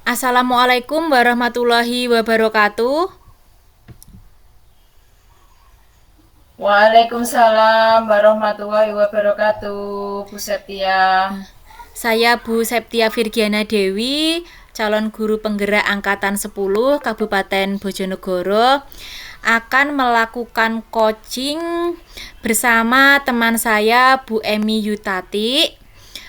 Assalamualaikum warahmatullahi wabarakatuh. Waalaikumsalam warahmatullahi wabarakatuh, Bu Septia. Saya Bu Septia Virgiana Dewi, calon guru penggerak angkatan 10 Kabupaten Bojonegoro, akan melakukan coaching bersama teman saya Bu Emi Yutati.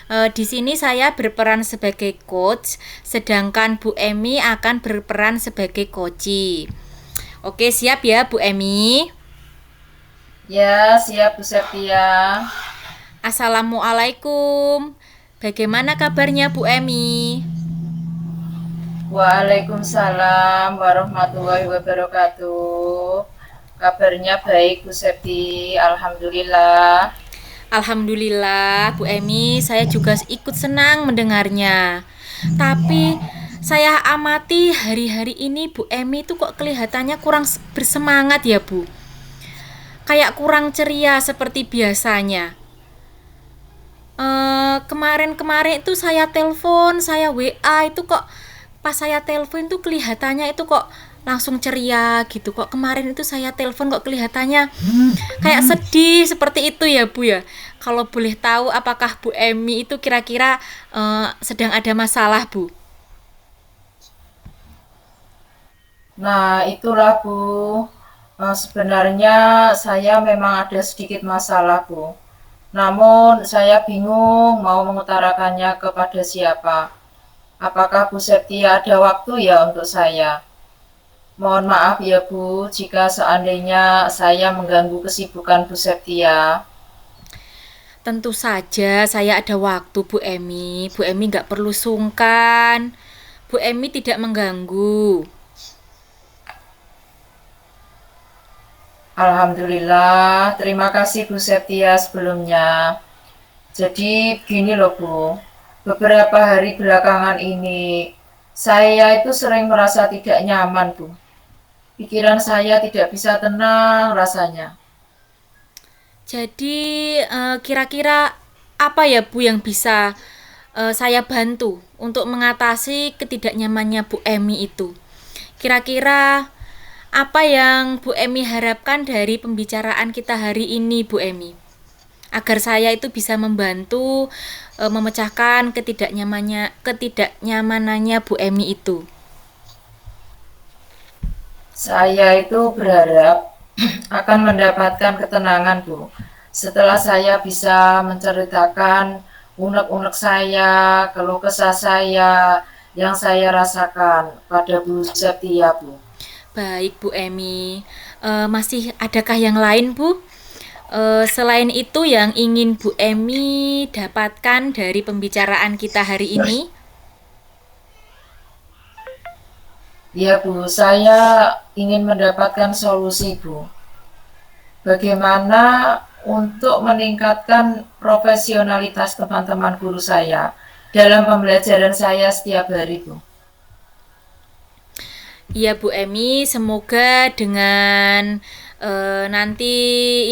Di sini saya berperan sebagai coach, sedangkan Bu Emi akan berperan sebagai coach. Oke, siap ya Bu Emi? Ya, siap Bu Septia. Assalamualaikum. Bagaimana kabarnya Bu Emi? Waalaikumsalam warahmatullahi wabarakatuh. Kabarnya baik Bu Septi, Alhamdulillah. Alhamdulillah Bu Emi, saya juga ikut senang mendengarnya. Tapi saya amati hari-hari ini Bu Emi itu kok kelihatannya kurang bersemangat ya Bu. Kayak kurang ceria seperti biasanya. Kemarin-kemarin itu saya telepon, saya WA itu kok pas saya telepon itu kelihatannya itu kok langsung ceria gitu. Kok kemarin itu saya telepon kok kelihatannya kayak sedih seperti itu ya Bu ya. Kalau boleh tahu apakah Bu Emi itu kira-kira sedang ada masalah Bu? Nah, itulah Bu. Sebenarnya saya memang ada sedikit masalah Bu. Namun saya bingung mau mengutarakannya kepada siapa. Apakah Bu Septia ada waktu ya untuk saya? Mohon maaf ya Bu, jika seandainya saya mengganggu kesibukan Bu Septia. Tentu saja saya ada waktu Bu Emi. Bu Emi nggak perlu sungkan. Bu Emi tidak mengganggu. Alhamdulillah, terima kasih Bu Septia sebelumnya. Jadi begini loh Bu, beberapa hari belakangan ini saya itu sering merasa tidak nyaman Bu. Pikiran saya tidak bisa tenang rasanya. Jadi kira-kira apa ya Bu yang bisa saya bantu untuk mengatasi ketidaknyamannya Bu Emi itu? Kira-kira apa yang Bu Emi harapkan dari pembicaraan kita hari ini Bu Emi? Agar saya itu bisa membantu memecahkan ketidaknyamanannya Bu Emi itu. Saya itu berharap akan mendapatkan ketenangan, Bu. Setelah saya bisa menceritakan unek-unek saya, keluh kesah saya, yang saya rasakan pada Bu Setia, Bu. Baik Bu Emi, masih adakah yang lain Bu? Selain itu yang ingin Bu Emi dapatkan dari pembicaraan kita hari ini? Ya, Bu, saya ingin mendapatkan solusi, Bu. Bagaimana untuk meningkatkan profesionalitas teman-teman guru saya dalam pembelajaran saya setiap hari, Bu. Iya Bu Emi, semoga dengan nanti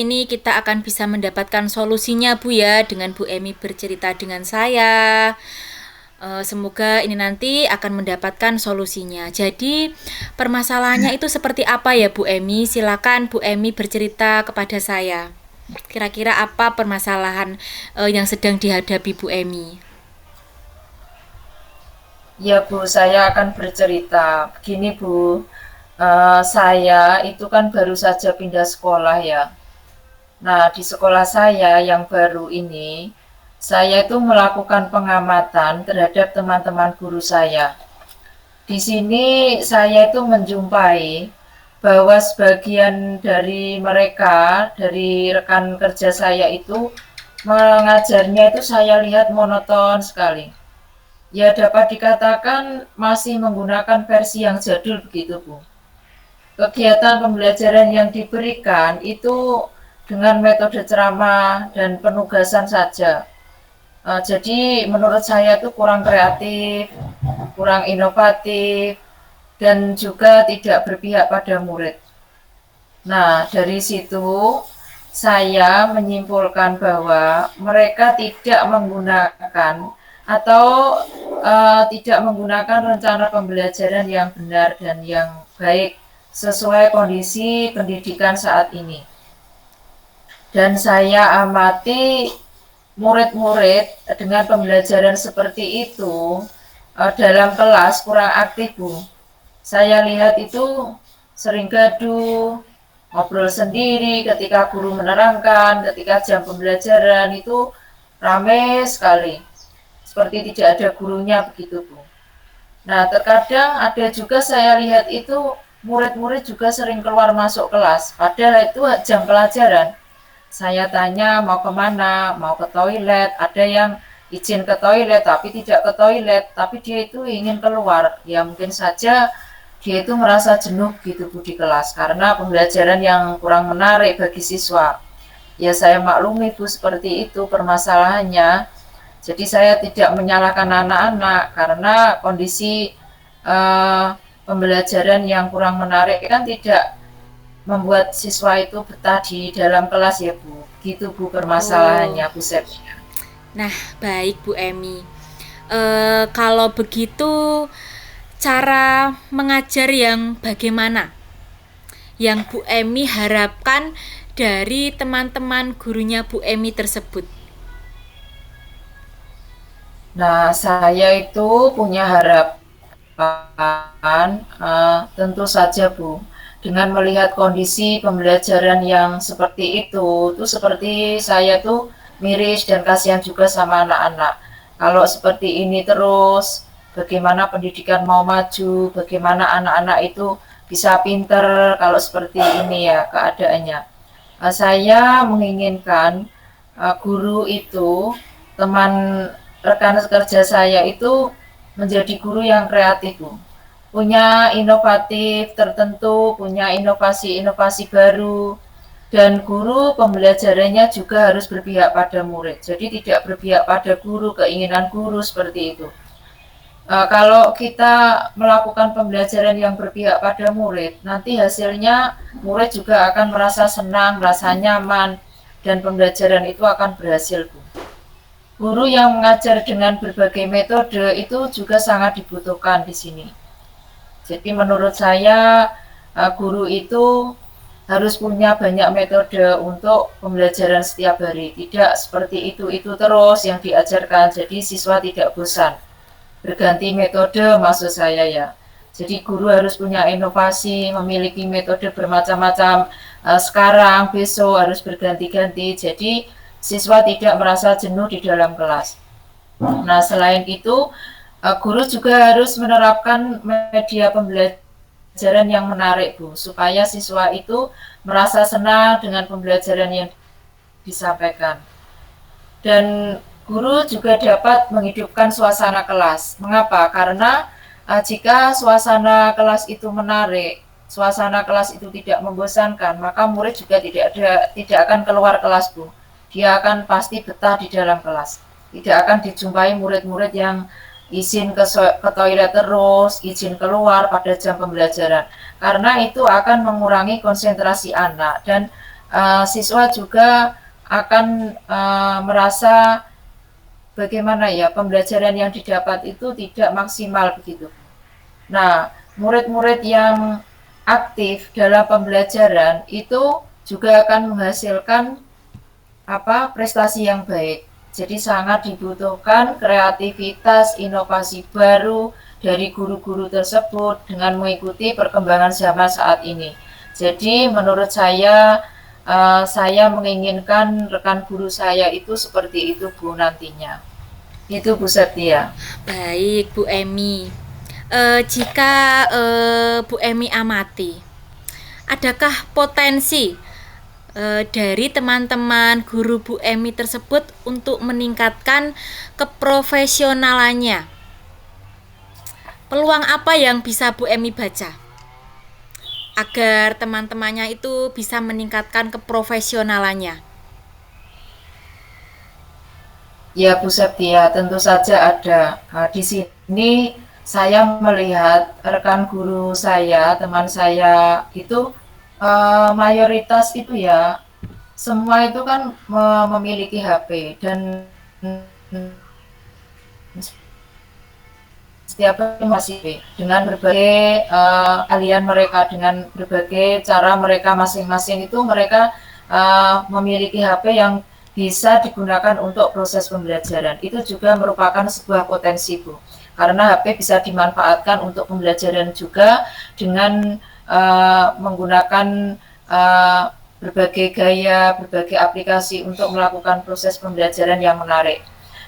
ini kita akan bisa mendapatkan solusinya Bu ya, dengan Bu Emi bercerita dengan saya. Semoga ini nanti akan mendapatkan solusinya. Jadi permasalahannya itu seperti apa ya Bu Emi? Silakan Bu Emi bercerita kepada saya. Kira-kira apa permasalahan yang sedang dihadapi Bu Emi? Ya Bu, saya akan bercerita. Begini Bu, saya itu kan baru saja pindah sekolah ya. Nah, di sekolah saya yang baru ini, saya itu melakukan pengamatan terhadap teman-teman guru saya. Di sini saya itu menjumpai bahwa sebagian dari mereka, dari rekan kerja saya itu, mengajarnya itu saya lihat monoton sekali. Ya dapat dikatakan masih menggunakan versi yang jadul begitu Bu. Kegiatan pembelajaran yang diberikan itu dengan metode ceramah dan penugasan saja. Jadi menurut saya itu kurang kreatif, kurang inovatif, dan juga tidak berpihak pada murid. Nah, dari situ saya menyimpulkan bahwa mereka tidak menggunakan atau tidak menggunakan rencana pembelajaran yang benar dan yang baik sesuai kondisi pendidikan saat ini. Dan saya amati murid-murid dengan pembelajaran seperti itu dalam kelas kurang aktif, Bu. Saya lihat itu sering gaduh, ngobrol sendiri ketika guru menerangkan, ketika jam pembelajaran itu ramai sekali. Seperti tidak ada gurunya begitu, Bu. Nah, terkadang ada juga saya lihat itu murid-murid juga sering keluar masuk kelas, padahal itu jam pelajaran. Saya tanya mau kemana, mau ke toilet, ada yang izin ke toilet tapi tidak ke toilet, tapi dia itu ingin keluar. Ya mungkin saja dia itu merasa jenuh gitu Bu di kelas karena pembelajaran yang kurang menarik bagi siswa. Ya saya maklumi Bu seperti itu permasalahannya. Jadi saya tidak menyalahkan anak-anak karena kondisi eh, pembelajaran yang kurang menarik kan tidak membuat siswa itu betah di dalam kelas ya Bu. Gitu Bu Oh, permasalahannya Bu Septia. nah baik Bu Emi. Kalau begitu cara mengajar yang bagaimana yang Bu Emi harapkan dari teman-teman gurunya Bu Emi tersebut? Nah saya itu punya harapan tentu saja Bu. Dengan melihat kondisi pembelajaran yang seperti itu seperti saya tuh miris dan kasihan juga sama anak-anak. Kalau seperti ini terus, bagaimana pendidikan mau maju, bagaimana anak-anak itu bisa pinter kalau seperti ini ya keadaannya. Saya menginginkan guru itu, teman rekan kerja saya itu menjadi guru yang kreatif, Bu. Punya inovatif tertentu, punya inovasi-inovasi baru, dan guru pembelajarannya juga harus berpihak pada murid. Jadi tidak berpihak pada guru, keinginan guru seperti itu. Kalau kita melakukan pembelajaran yang berpihak pada murid, nanti hasilnya murid juga akan merasa senang, merasa nyaman, dan pembelajaran itu akan berhasil, Bu. Guru yang mengajar dengan berbagai metode itu juga sangat dibutuhkan di sini. Jadi menurut saya guru itu harus punya banyak metode untuk pembelajaran setiap hari. Tidak seperti itu terus yang diajarkan. Jadi siswa tidak bosan. Berganti metode maksud saya ya. Jadi guru harus punya inovasi, memiliki metode bermacam-macam. Sekarang, besok harus berganti-ganti. Jadi siswa tidak merasa jenuh di dalam kelas. Nah, selain itu, guru juga harus menerapkan media pembelajaran yang menarik, Bu, supaya siswa itu merasa senang dengan pembelajaran yang disampaikan. Dan guru juga dapat menghidupkan suasana kelas. Mengapa? Karena jika suasana kelas itu menarik, suasana kelas itu tidak membosankan, maka murid juga tidak akan keluar kelas, Bu. Dia akan pasti betah di dalam kelas. Tidak akan dijumpai murid-murid yang izin ke toilet terus, izin keluar pada jam pembelajaran. Karena itu akan mengurangi konsentrasi anak dan siswa juga akan merasa bagaimana ya pembelajaran yang didapat itu tidak maksimal begitu. Nah, murid-murid yang aktif dalam pembelajaran itu juga akan menghasilkan prestasi yang baik. Jadi sangat dibutuhkan kreativitas, inovasi baru dari guru-guru tersebut dengan mengikuti perkembangan zaman saat ini. Jadi menurut saya menginginkan rekan guru saya itu seperti itu Bu nantinya. Itu Bu Septia. Baik Bu Emi. Jika Bu Emi amati, adakah potensi dari teman-teman guru Bu Emi tersebut untuk meningkatkan keprofesionalannya? Peluang apa yang bisa Bu Emi baca agar teman-temannya itu bisa meningkatkan keprofesionalannya? Ya Bu Septia, tentu saja ada. Nah, di sini saya melihat rekan guru saya, teman saya itu mayoritas itu ya semua itu kan memiliki HP dan setiap masih dengan berbagai alian mereka, dengan berbagai cara mereka masing-masing itu mereka memiliki HP yang bisa digunakan untuk proses pembelajaran. Itu juga merupakan sebuah potensi, Bu. Karena HP bisa dimanfaatkan untuk pembelajaran juga dengan menggunakan berbagai gaya, berbagai aplikasi untuk melakukan proses pembelajaran yang menarik.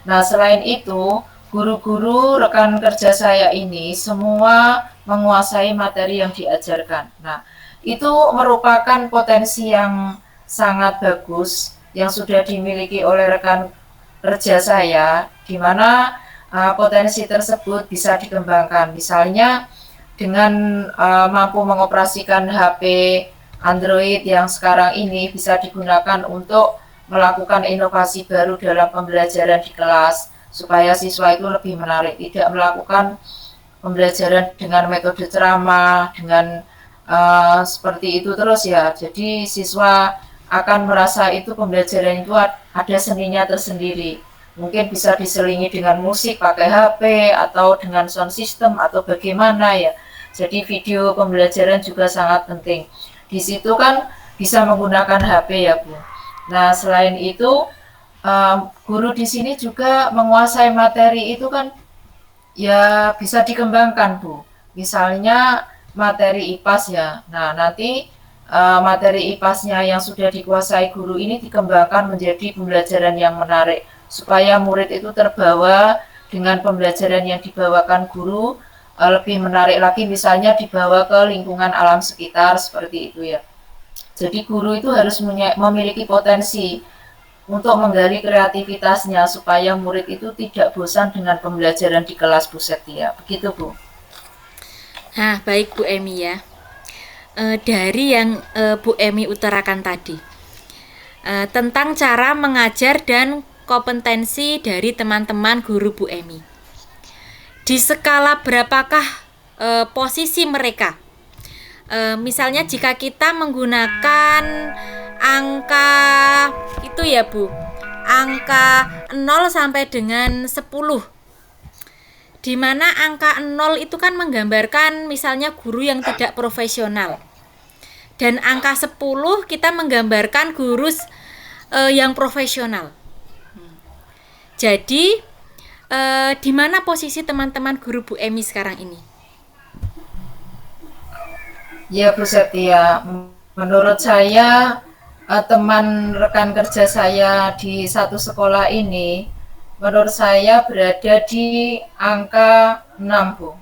Nah, selain itu, guru-guru rekan kerja saya ini semua menguasai materi yang diajarkan. Nah, itu merupakan potensi yang sangat bagus yang sudah dimiliki oleh rekan kerja saya, di mana potensi tersebut bisa dikembangkan. Misalnya dengan mampu mengoperasikan HP Android yang sekarang ini bisa digunakan untuk melakukan inovasi baru dalam pembelajaran di kelas supaya siswa itu lebih menarik, tidak melakukan pembelajaran dengan metode ceramah dengan seperti itu terus ya. Jadi siswa akan merasa itu pembelajaran itu ada seninya tersendiri. Mungkin bisa diselingi dengan musik pakai HP atau dengan sound system atau bagaimana ya. Jadi video pembelajaran juga sangat penting. Di situ kan bisa menggunakan HP ya, Bu. Nah, selain itu guru di sini juga menguasai materi itu kan ya bisa dikembangkan, Bu. Misalnya materi IPAS ya. Nah, nanti materi IPAS-nya yang sudah dikuasai guru ini dikembangkan menjadi pembelajaran yang menarik supaya murid itu terbawa dengan pembelajaran yang dibawakan guru lebih menarik lagi, misalnya dibawa ke lingkungan alam sekitar seperti itu ya. Jadi guru itu harus memiliki potensi untuk menggali kreativitasnya supaya murid itu tidak bosan dengan pembelajaran di kelas, Bu Setia. Begitu, Bu. Nah, baik Bu Emi ya. Dari yang Bu Emi utarakan tadi tentang cara mengajar dan kompetensi dari teman-teman guru Bu Emi. Di skala berapakah posisi mereka? Misalnya jika kita menggunakan angka itu ya Bu, angka 0 sampai dengan 10, di mana angka 0 itu kan menggambarkan misalnya guru yang tidak profesional, dan angka 10 kita menggambarkan guru yang profesional. Jadi di mana posisi teman-teman guru Bu Emi sekarang ini? Ya, Bu Setia, menurut saya teman rekan kerja saya di satu sekolah ini menurut saya berada di angka 6, Bu.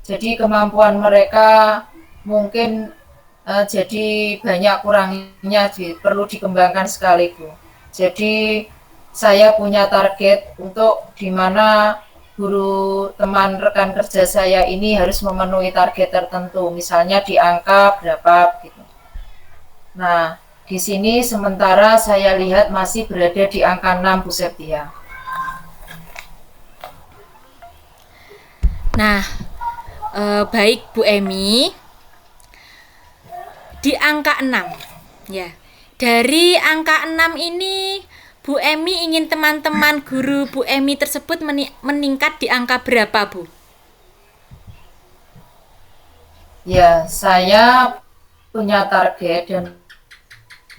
Jadi kemampuan mereka mungkin jadi banyak kurangnya, perlu dikembangkan sekali, Bu. Jadi saya punya target untuk di mana guru teman rekan kerja saya ini harus memenuhi target tertentu, misalnya di angka berapa gitu. Nah, di sini sementara saya lihat masih berada di angka 6, Bu Septia. Nah, baik Bu Emi, di angka 6 ya. Dari angka 6 ini Bu Emi ingin teman-teman guru Bu Emi tersebut meningkat di angka berapa, Bu? Ya, saya punya target dan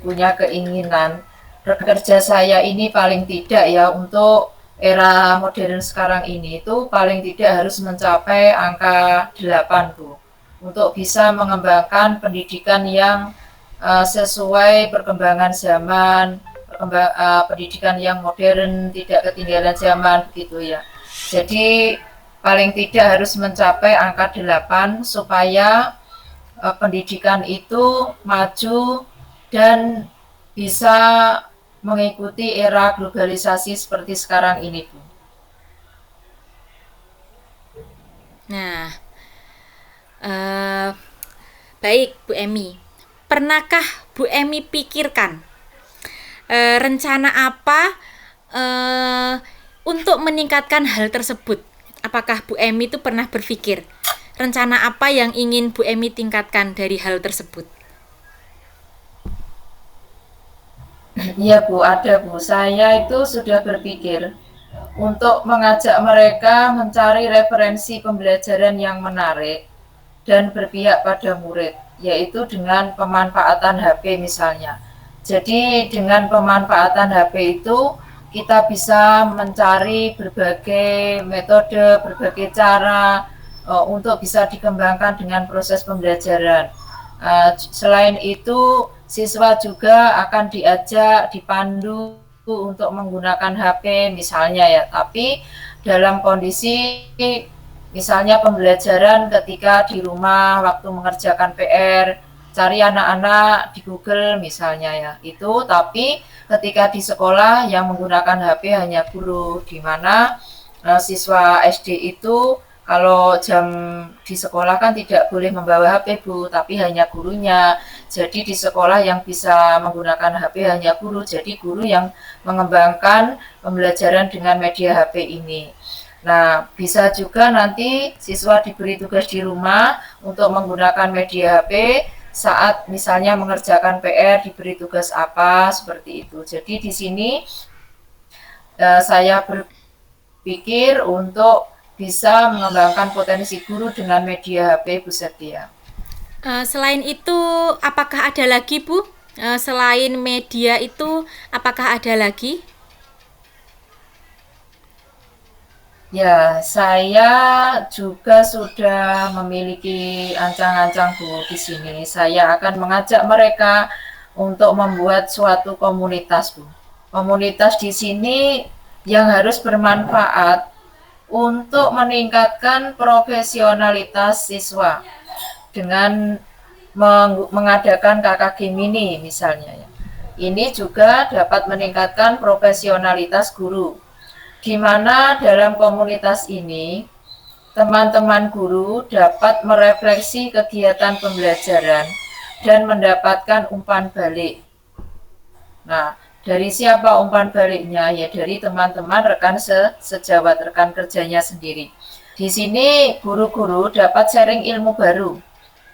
punya keinginan kerja saya ini paling tidak ya untuk era modern sekarang ini itu paling tidak harus mencapai angka 8, Bu. Untuk bisa mengembangkan pendidikan yang sesuai perkembangan zaman, pendidikan yang modern, tidak ketinggalan zaman begitu ya. Jadi paling tidak harus mencapai angka 8 supaya pendidikan itu maju dan bisa mengikuti era globalisasi seperti sekarang ini, Bu. Nah, baik Bu Emi, pernahkah Bu Emi pikirkan rencana apa untuk meningkatkan hal tersebut? Apakah Bu Emi itu pernah berpikir rencana apa yang ingin Bu Emi tingkatkan dari hal tersebut? Iya, Bu, ada, Bu. Saya itu sudah berpikir untuk mengajak mereka mencari referensi pembelajaran yang menarik dan berpihak pada murid, yaitu dengan pemanfaatan HP misalnya. Jadi dengan pemanfaatan HP itu kita bisa mencari berbagai metode, berbagai cara untuk bisa dikembangkan dengan proses pembelajaran. Selain itu, siswa juga akan diajak, dipandu untuk menggunakan HP misalnya ya, tapi dalam kondisi misalnya pembelajaran ketika di rumah waktu mengerjakan PR, cari anak-anak di Google misalnya ya, itu. Tapi ketika di sekolah yang menggunakan HP hanya guru, di mana siswa SD itu kalau jam di sekolah kan tidak boleh membawa HP Bu, tapi hanya gurunya. Jadi di sekolah yang bisa menggunakan HP hanya guru, jadi guru yang mengembangkan pembelajaran dengan media HP ini. Nah, bisa juga nanti siswa diberi tugas di rumah untuk menggunakan media HP saat misalnya mengerjakan PR, diberi tugas apa, seperti itu. Jadi di sini saya berpikir untuk bisa mengembangkan potensi guru dengan media HP, Bu Setia. Selain itu, apakah ada lagi, Bu? Selain media itu, apakah ada lagi? Ya, saya juga sudah memiliki ancang-ancang Bu di sini. Saya akan mengajak mereka untuk membuat suatu komunitas Bu. Komunitas di sini yang harus bermanfaat untuk meningkatkan profesionalitas siswa dengan mengadakan KKG mini misalnya ya. Ini juga dapat meningkatkan profesionalitas guru, di mana dalam komunitas ini teman-teman guru dapat merefleksi kegiatan pembelajaran dan mendapatkan umpan balik. Nah, dari siapa umpan baliknya? Ya dari teman-teman rekan sejawat, rekan kerjanya sendiri. Di sini guru-guru dapat sharing ilmu baru,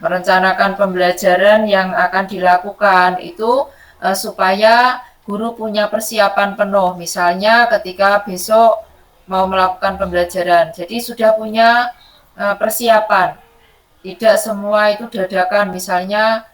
merencanakan pembelajaran yang akan dilakukan itu supaya guru punya persiapan penuh, misalnya ketika besok mau melakukan pembelajaran. Jadi sudah punya persiapan. Tidak semua itu dadakan, misalnya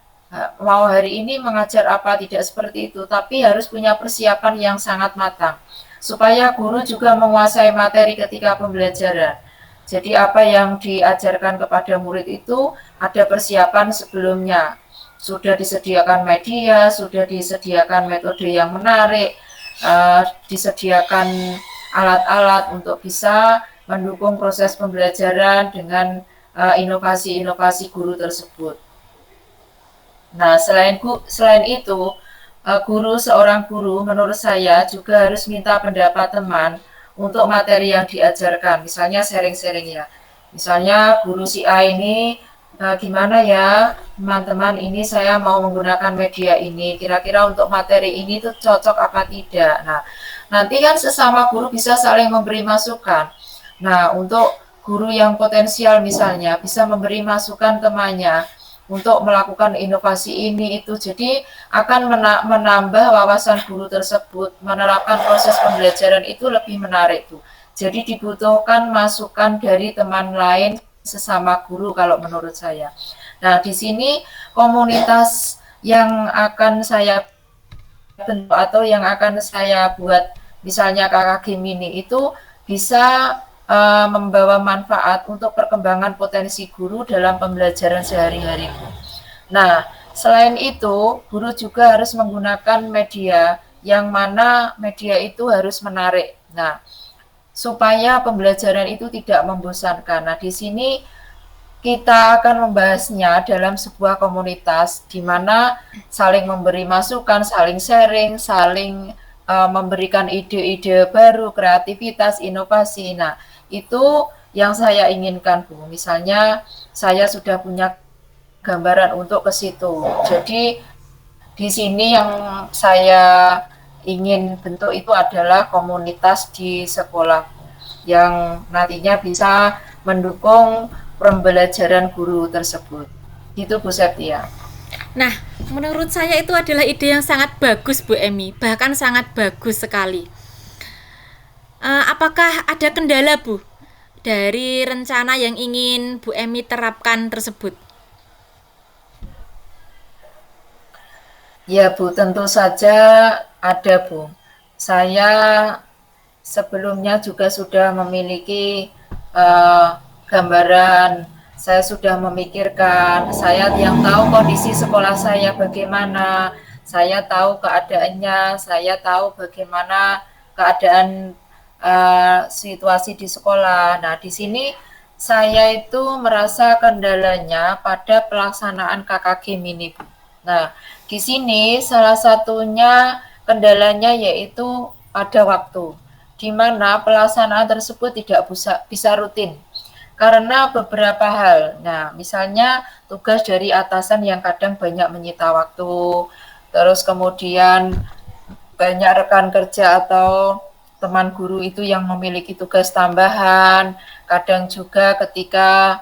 mau hari ini mengajar apa, tidak seperti itu, tapi harus punya persiapan yang sangat matang supaya guru juga menguasai materi ketika pembelajaran. Jadi apa yang diajarkan kepada murid itu ada persiapan sebelumnya. Sudah disediakan media, sudah disediakan metode yang menarik, disediakan alat-alat untuk bisa mendukung proses pembelajaran dengan inovasi-inovasi guru tersebut. Nah, selain itu, seorang guru menurut saya juga harus minta pendapat teman untuk materi yang diajarkan. Misalnya sharing-sharing ya. Misalnya guru si A ini gimana ya teman-teman, ini saya mau menggunakan media ini, kira-kira untuk materi ini tuh cocok apa tidak. Nah, nanti kan sesama guru bisa saling memberi masukan. Nah, untuk guru yang potensial misalnya bisa memberi masukan temannya untuk melakukan inovasi ini itu, jadi akan menambah wawasan guru tersebut, menerapkan proses pembelajaran itu lebih menarik tuh. Jadi dibutuhkan masukan dari teman lain sesama guru kalau menurut saya. Nah, di sini komunitas yang akan saya bentuk atau yang akan saya buat misalnya KKG mini itu bisa membawa manfaat untuk perkembangan potensi guru dalam pembelajaran sehari-hari. Nah, selain itu, guru juga harus menggunakan media yang mana media itu harus menarik. Nah, supaya pembelajaran itu tidak membosankan. Nah, di sini kita akan membahasnya dalam sebuah komunitas di mana saling memberi masukan, saling sharing, saling memberikan ide-ide baru, kreativitas, inovasi. Nah, itu yang saya inginkan, Bu. Misalnya saya sudah punya gambaran untuk ke situ. Jadi di sini yang saya ingin bentuk itu adalah komunitas di sekolah yang nantinya bisa mendukung pembelajaran guru tersebut. Itu Bu Septia. Nah, menurut saya itu adalah ide yang sangat bagus, Bu Emi. Bahkan sangat bagus sekali. Apakah ada kendala, Bu, dari rencana yang ingin Bu Emi terapkan tersebut? Ya Bu, tentu saja ada Bu. Saya sebelumnya juga sudah memiliki uh, gambaran, saya sudah memikirkan, saya yang tahu kondisi sekolah saya bagaimana, saya tahu keadaannya, saya tahu bagaimana keadaan situasi di sekolah. Nah, di sini saya itu merasa kendalanya pada pelaksanaan KKG mini. Nah, di sini salah satunya kendalanya yaitu pada waktu, di mana pelaksanaan tersebut tidak bisa rutin karena beberapa hal. Nah, misalnya tugas dari atasan yang kadang banyak menyita waktu, terus kemudian banyak rekan kerja atau teman guru itu yang memiliki tugas tambahan. Kadang juga ketika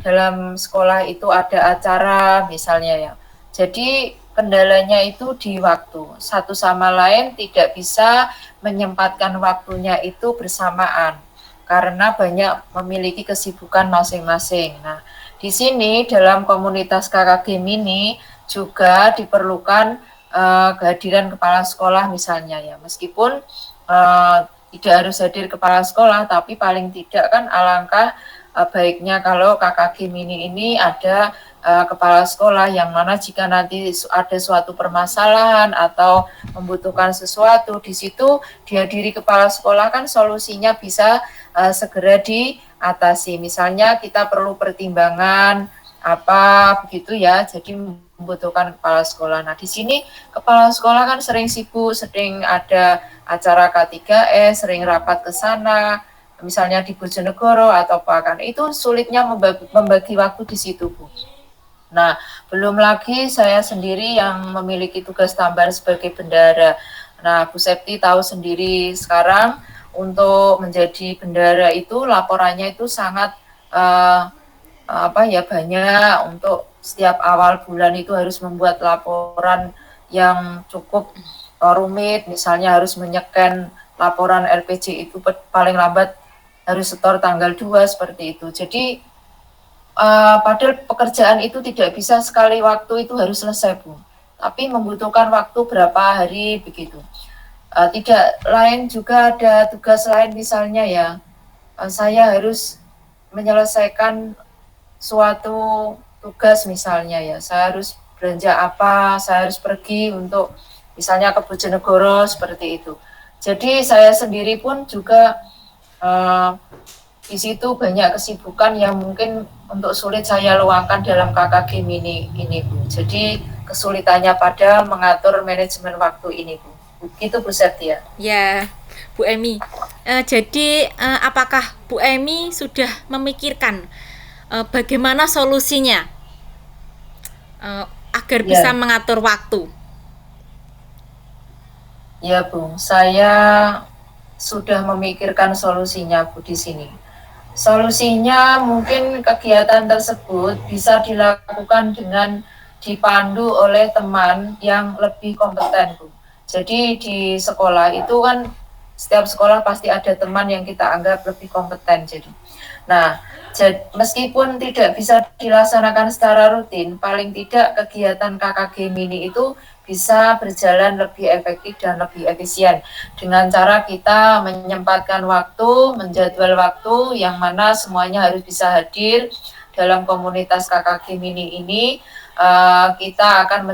dalam sekolah itu ada acara misalnya ya. Jadi kendalanya itu di waktu. Satu sama lain tidak bisa menyempatkan waktunya itu bersamaan karena banyak memiliki kesibukan masing-masing. Nah, di sini dalam komunitas KKG Mini juga diperlukan kehadiran kepala sekolah misalnya ya. Meskipun tidak harus hadir kepala sekolah, tapi paling tidak kan alangkah baiknya kalau KKG Mini ini ada kepala sekolah yang mana jika nanti ada suatu permasalahan atau membutuhkan sesuatu di situ dihadiri kepala sekolah kan solusinya bisa segera diatasi. Misalnya kita perlu pertimbangan apa begitu ya, jadi membutuhkan kepala sekolah. Nah, di sini kepala sekolah kan sering sibuk, sering ada acara K3S, sering rapat ke sana, misalnya di Bojonegoro atau apa kan. Itu sulitnya membagi waktu di situ, Bu. Nah, belum lagi saya sendiri yang memiliki tugas tambahan sebagai bendara. Nah, Bu Septi tahu sendiri sekarang untuk menjadi bendara itu laporannya itu sangat banyak. Untuk setiap awal bulan itu harus membuat laporan yang cukup rumit, misalnya harus menyeken laporan LPJ itu paling lambat harus setor tanggal 2 seperti itu. Jadi padahal pekerjaan itu tidak bisa sekali waktu itu harus selesai, Bu, tapi membutuhkan waktu berapa hari begitu. Tidak lain juga ada tugas lain misalnya ya, saya harus menyelesaikan suatu tugas misalnya ya, saya harus belanja apa, saya harus pergi untuk misalnya ke Bojonegoro seperti itu. Jadi saya sendiri pun juga di situ banyak kesibukan yang mungkin untuk sulit saya luangkan dalam KKG Mini ini, Bu. Jadi kesulitannya pada mengatur manajemen waktu ini, Bu. Begitu, Bu Septia. Ya, Bu Emi. Jadi apakah Bu Emi sudah memikirkan bagaimana solusinya agar bisa Ya, mengatur waktu? ya, Bu. Saya sudah memikirkan solusinya, Bu, di sini. Solusinya mungkin kegiatan tersebut bisa dilakukan dengan dipandu oleh teman yang lebih kompeten, Bu. Jadi di sekolah itu kan setiap sekolah pasti ada teman yang kita anggap lebih kompeten. Nah, meskipun tidak bisa dilaksanakan secara rutin, paling tidak kegiatan KKG Mini itu bisa berjalan lebih efektif dan lebih efisien dengan cara kita menyempatkan waktu, menjadwal waktu yang mana semuanya harus bisa hadir dalam komunitas KKG Mini ini. Kita akan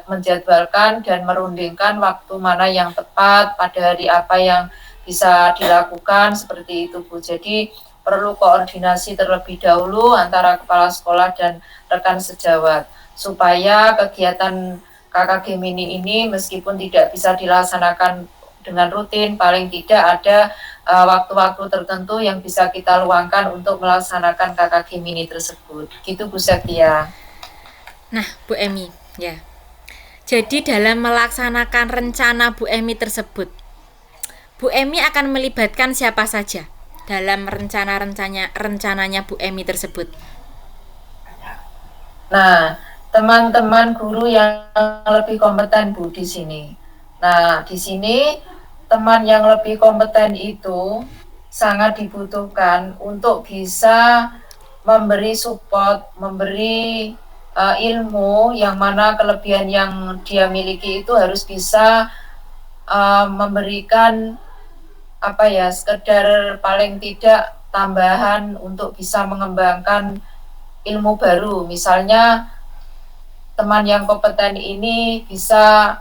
menjadwalkan dan merundingkan waktu mana yang tepat pada hari apa yang bisa dilakukan seperti itu, Bu. Jadi perlu koordinasi terlebih dahulu antara kepala sekolah dan rekan sejawat supaya kegiatan KKG Mini ini meskipun tidak bisa dilaksanakan dengan rutin, paling tidak ada waktu-waktu tertentu yang bisa kita luangkan untuk melaksanakan KKG Mini tersebut. Gitu, Bu Septia. Nah, Bu Emi, ya. Jadi dalam melaksanakan rencana Bu Emi tersebut, Bu Emi akan melibatkan siapa saja dalam rencananya Bu Emi tersebut? Nah, teman-teman guru yang lebih kompeten, Bu, di sini. Nah, di sini teman yang lebih kompeten itu sangat dibutuhkan untuk bisa memberi support, memberi ilmu yang mana kelebihan yang dia miliki itu harus bisa memberikan apa ya, sekedar paling tidak tambahan untuk bisa mengembangkan ilmu baru. Misalnya teman yang kompeten ini bisa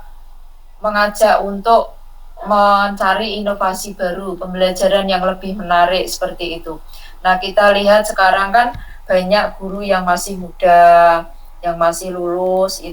mengajak untuk mencari inovasi baru, pembelajaran yang lebih menarik seperti itu. Nah, kita lihat sekarang kan banyak guru yang masih muda, yang masih lulus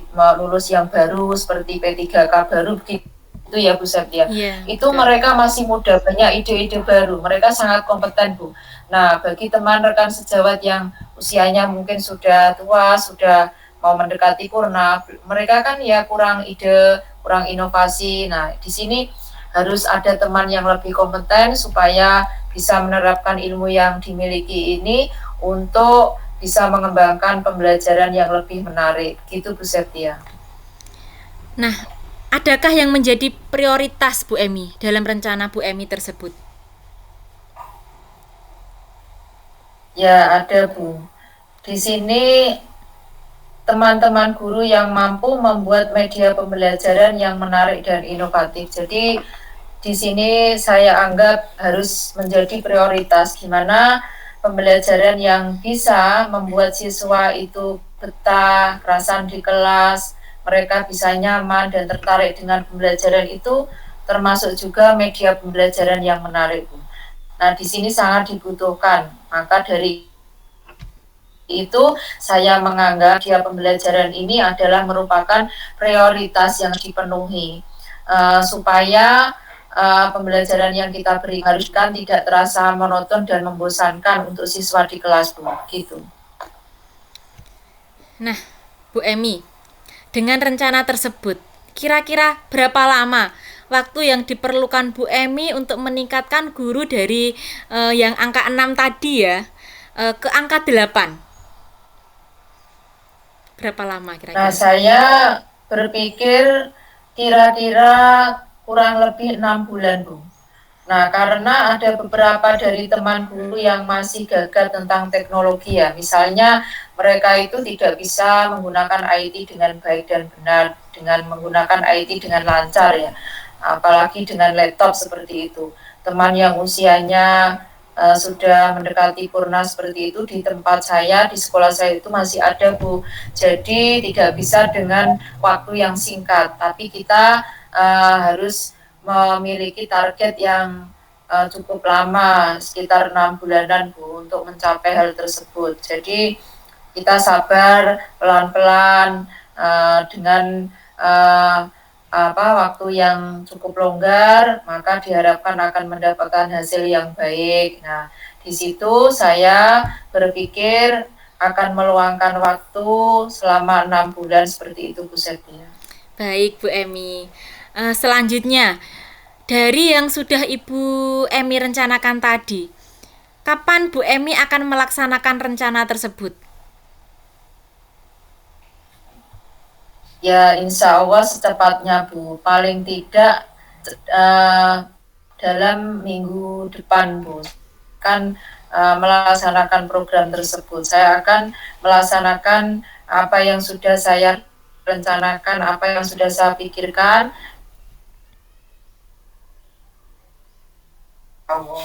yang baru seperti P3K baru begitu ya Bu Septia. Iya, Itu betul. mereka masih muda, banyak ide-ide baru, mereka sangat kompeten Bu. Nah, bagi teman rekan sejawat yang usianya mungkin sudah tua, sudah mau mendekati purna, mereka kan ya kurang ide, kurang inovasi. Nah, di sini harus ada teman yang lebih kompeten supaya bisa menerapkan ilmu yang dimiliki ini untuk bisa mengembangkan pembelajaran yang lebih menarik. Gitu Bu Septia. Nah, adakah yang menjadi prioritas Bu Emi dalam rencana Bu Emi tersebut? Ya, ada Bu. Di sini teman-teman guru yang mampu membuat media pembelajaran yang menarik dan inovatif. Jadi di sini saya anggap harus menjadi prioritas gimana pembelajaran yang bisa membuat siswa itu betah, kerasan di kelas, mereka bisa nyaman dan tertarik dengan pembelajaran itu, termasuk juga media pembelajaran yang menarik. Nah, di sini sangat dibutuhkan. Maka dari itu saya menganggap dia pembelajaran ini adalah merupakan prioritas yang dipenuhi supaya pembelajaran yang kita berikan tidak terasa monoton dan membosankan untuk siswa di kelas Bu, gitu. Nah, Bu Emi, dengan rencana tersebut, kira-kira berapa lama waktu yang diperlukan Bu Emi untuk meningkatkan guru dari yang angka 6 tadi ya ke angka 8? Berapa lama Nah, kira-kira? saya berpikir kira-kira kurang lebih 6 bulan Bu. Nah, karena ada beberapa dari teman guru yang masih gagal tentang teknologi ya. Misalnya mereka itu tidak bisa menggunakan IT dengan baik dan benar, dengan menggunakan IT dengan lancar ya. Apalagi dengan laptop seperti itu. Teman yang usianya sudah mendekati purna seperti itu di tempat saya, di sekolah saya itu masih ada Bu. Jadi tidak bisa dengan waktu yang singkat, tapi kita harus memiliki target yang cukup lama, sekitar 6 bulanan Bu, untuk mencapai hal tersebut. Jadi kita sabar, pelan-pelan dengan waktu yang cukup longgar, maka diharapkan akan mendapatkan hasil yang baik. Nah, di situ saya berpikir akan meluangkan waktu selama 6 bulan seperti itu Bu Septia. Baik Bu Emi. Selanjutnya, dari yang sudah Ibu Emi rencanakan tadi, kapan Bu Emi akan melaksanakan rencana tersebut? Ya, insya Allah secepatnya Bu. Paling tidak dalam minggu depan Bu. Akan melaksanakan program tersebut. Saya akan melaksanakan apa yang sudah saya rencanakan, apa yang sudah saya pikirkan. Allah.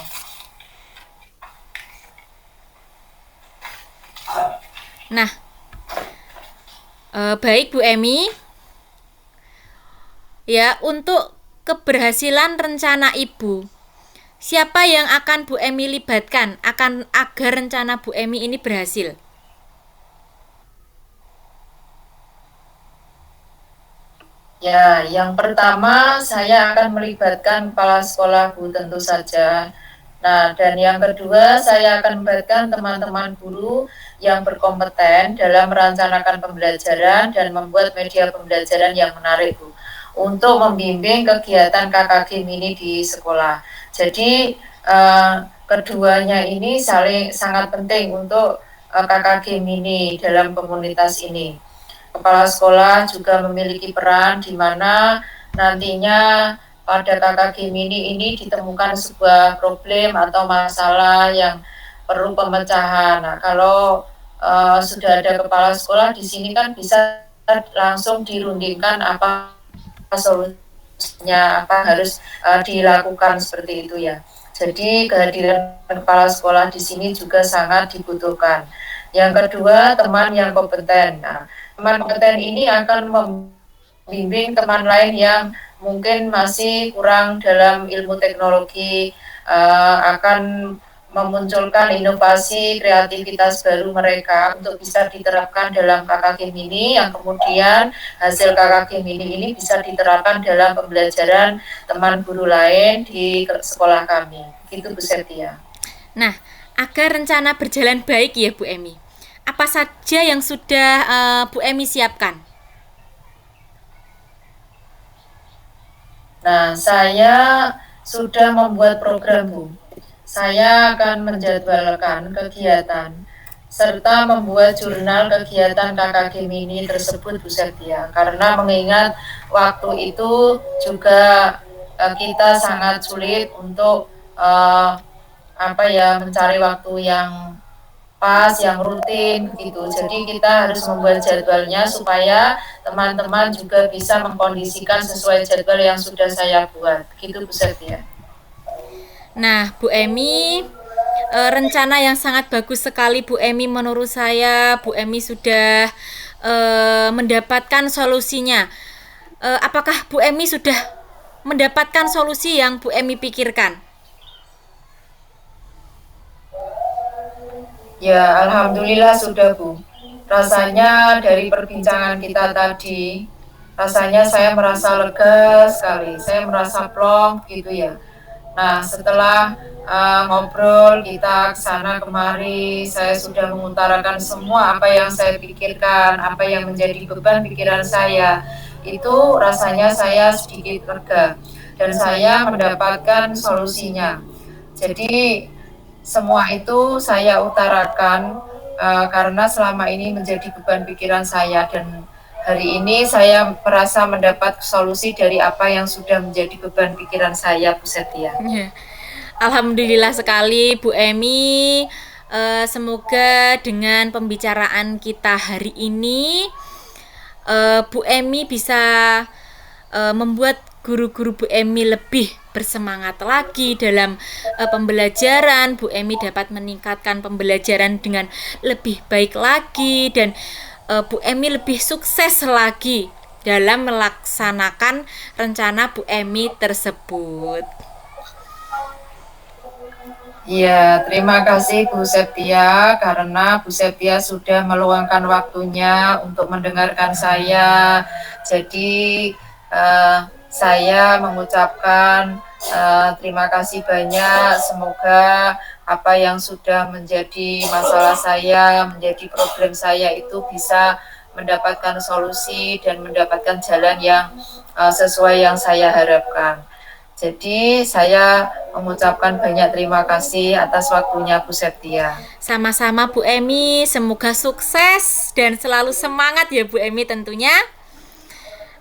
Nah, baik Bu Emi. Ya, untuk keberhasilan rencana Ibu, siapa yang akan Bu Emi libatkan agar rencana Bu Emi ini berhasil? Ya, yang pertama saya akan melibatkan kepala sekolah Bu tentu saja. Nah, dan yang kedua saya akan melibatkan teman-teman guru yang berkompeten dalam merencanakan pembelajaran dan membuat media pembelajaran yang menarik Bu, untuk membimbing kegiatan KKG Mini di sekolah. Jadi keduanya ini sangat penting untuk KKG Mini dalam komunitas ini. Kepala sekolah juga memiliki peran di mana nantinya pada kakak Gemini ini ditemukan sebuah problem atau masalah yang perlu pemecahan. Nah, kalau sudah ada kepala sekolah di sini kan bisa langsung dirundingkan apa solusinya, apa harus dilakukan seperti itu ya. Jadi kehadiran kepala sekolah di sini juga sangat dibutuhkan. Yang kedua, teman yang kompeten. Nah, teman kompeten ini akan membimbing teman lain yang mungkin masih kurang dalam ilmu teknologi, akan memunculkan inovasi kreativitas baru mereka untuk bisa diterapkan dalam KKG Mini, yang kemudian hasil KKG Mini ini bisa diterapkan dalam pembelajaran teman guru lain di sekolah kami. Itu Bu Setia. Nah, agar rencana berjalan baik ya Bu Emi, apa saja yang sudah Bu Emi siapkan? Nah, saya sudah membuat program, Bu. Saya akan menjadwalkan kegiatan serta membuat jurnal kegiatan KKG Mini tersebut, Bu Setia. Karena mengingat waktu itu juga kita sangat sulit untuk mencari waktu yang pas, yang rutin gitu. Jadi kita harus membuat jadwalnya supaya teman-teman juga bisa mengkondisikan sesuai jadwal yang sudah saya buat. Gitu Bu Setia. Nah, Bu Emi, rencana yang sangat bagus sekali Bu Emi menurut saya. Bu Emi sudah mendapatkan solusinya. Apakah Bu Emi sudah mendapatkan solusi yang Bu Emi pikirkan? Ya, alhamdulillah sudah Bu. Rasanya dari perbincangan kita tadi, rasanya saya merasa lega sekali. Saya merasa plong gitu ya. Nah, setelah ngobrol kita kesana kemari, saya sudah mengutarakan semua apa yang saya pikirkan, apa yang menjadi beban pikiran saya. Itu rasanya saya sedikit lega dan saya mendapatkan solusinya. Jadi semua itu saya utarakan karena selama ini menjadi beban pikiran saya, dan hari ini saya merasa mendapat solusi dari apa yang sudah menjadi beban pikiran saya, Bu Setia. Alhamdulillah sekali Bu Emi. Semoga dengan pembicaraan kita hari ini Bu Emi bisa membuat guru-guru Bu Emi lebih bersemangat lagi dalam pembelajaran. Bu Emi dapat meningkatkan pembelajaran dengan lebih baik lagi, dan Bu Emi lebih sukses lagi dalam melaksanakan rencana Bu Emi tersebut. Ya, terima kasih Bu Septia karena Bu Septia sudah meluangkan waktunya untuk mendengarkan saya. Jadi saya mengucapkan terima kasih banyak. Semoga apa yang sudah menjadi masalah saya, menjadi problem saya itu bisa mendapatkan solusi dan mendapatkan jalan yang sesuai yang saya harapkan. Jadi saya mengucapkan banyak terima kasih atas waktunya Bu Septia. Sama-sama Bu Emi, semoga sukses dan selalu semangat ya Bu Emi tentunya.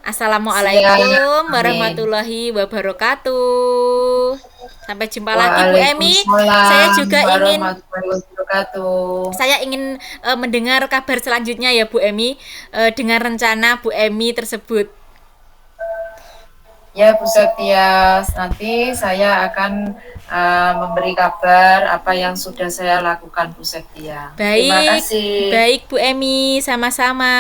Siap, Assalamualaikum amin. warahmatullahi wabarakatuh. Sampai jumpa lagi Bu Emi. Saya Waalaikumsalam juga ingin warahmatullahi wabarakatuh. saya ingin mendengar kabar selanjutnya ya Bu Emi, dengan rencana Bu Emi tersebut. Ya Bu Septia, nanti saya akan memberi kabar apa yang sudah saya lakukan Bu Septia. Terima Baik, kasih. baik Bu Emi, sama-sama.